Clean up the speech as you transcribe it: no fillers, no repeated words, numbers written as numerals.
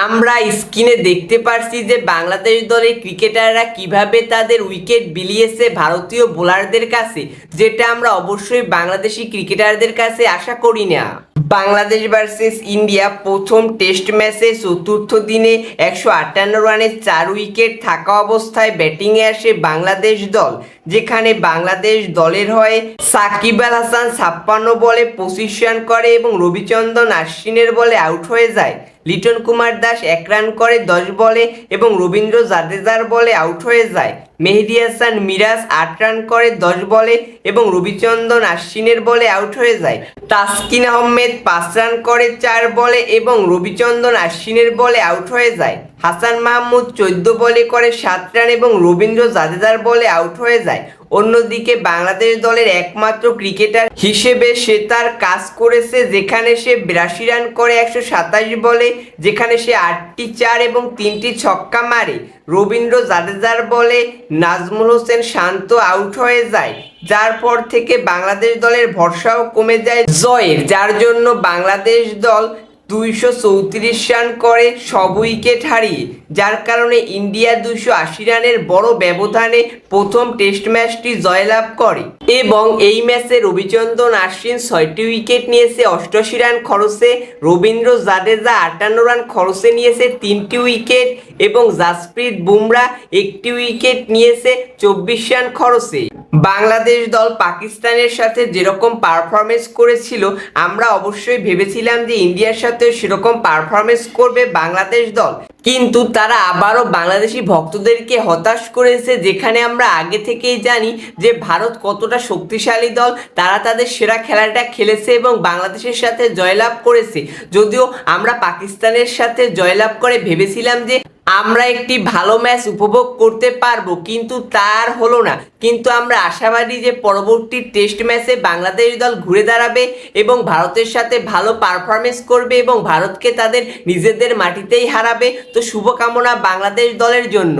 আমরা স্ক্রিনে দেখতে পারছি যে বাংলাদেশ দলের ক্রিকেটাররা কিভাবে তাদের উইকেট বিলিয়েছে ভারতীয় বোলারদের কাছে, যেটা আমরা অবশ্যই বাংলাদেশি ক্রিকেটারদের কাছে আশা করি না। বাংলাদেশ ভার্সেস ইন্ডিয়া প্রথম টেস্ট ম্যাচে চতুর্থ দিনে 158 রানে 4 উইকেট থাকা অবস্থায় ব্যাটিংয়ে আসে বাংলাদেশ দল, যেখানে বাংলাদেশ দলের হয়ে সাকিব আল হাসান 56 বলে 25 রান করে এবং রবিচন্দ্রন আশ্বিনের বলে আউট হয়ে যায়। লিটন কুমার দাস 1 রান করে 10 বলে এবং রবীন্দ্র জাদেজার বলে আউট হয়ে যায়। মেহেদী হাসান মিরাজ 8 রান করে 10 বলে এবং রবিচন্দ্রন আশ্বিনের বলে আউট হয়ে যায়। তাসকিন আহমেদ 5 রান করে 4 বলে এবং রবিচন্দ্রন আশ্বিনের বলে আউট হয়ে যায়। হাসান মাহমুদ 14 বলে করে 7 রান এবং রবীন্দ্র জাদেজার বলে আউট হয়ে যায়। অন্যদিকে বাংলাদেশ দলের একমাত্র ক্রিকেটার হিসেবে সে তার কাজ করেছে, যেখানে সে 82 রান করে 127 বলে, যেখানে সে 8টি 4 এবং 3টি ছক্কা মারে। রবীন্দ্র জাদেজার বলে নাজমুল হোসেন শান্ত আউট হয়ে যায়, যার পর থেকে বাংলাদেশ দলের ভরসাও কমে যায় জয়ের, যার জন্য বাংলাদেশ দল 234 রান করে সব উইকেট হারিয়ে, যার কারণে ইন্ডিয়া 280 রানের বড় ব্যবধানে প্রথম টেস্ট ম্যাচটি জয়লাভ করে। এবং এই ম্যাচে রবিচন্দ্রন আশ্বিন 6টি উইকেট নিয়েছে 88 রান খরচে, রবীন্দ্র জাদেজা 58 রান খরচে নিয়েছে 3টি উইকেট এবং জাসপ্রীত বুমরা 1টি উইকেট নিয়েছে 24 রান খরচে। বাংলাদেশ দল পাকিস্তানের সাথে যেরকম পারফরমেন্স করেছিল, আমরা অবশ্যই ভেবেছিলাম যে ইন্ডিয়ার সাথে সেরকম পারফরমেন্স করবে বাংলাদেশ দল, কিন্তু তারা আবারও বাংলাদেশি ভক্তদেরকে হতাশ করেছে। যেখানে আমরা আগে থেকেই জানি যে ভারত কতটা শক্তিশালী দল, তারা তাদের সেরা খেলাটা খেলেছে এবং বাংলাদেশের সাথে জয়লাভ করেছে। যদিও আমরা পাকিস্তানের সাথে জয়লাভ করে ভেবেছিলাম যে আমরা একটি ভালো ম্যাচ উপভোগ করতে পারবো, কিন্তু তার হলো না। কিন্তু আমরা আশাবাদী যে পরবর্তী টেস্ট ম্যাচে বাংলাদেশ দল ঘুরে দাঁড়াবে এবং ভারতের সাথে ভালো পারফরমেন্স করবে এবং ভারতকে তাদের নিজেদের মাটিতেই হারাবে। তো শুভকামনা বাংলাদেশ দলের জন্য।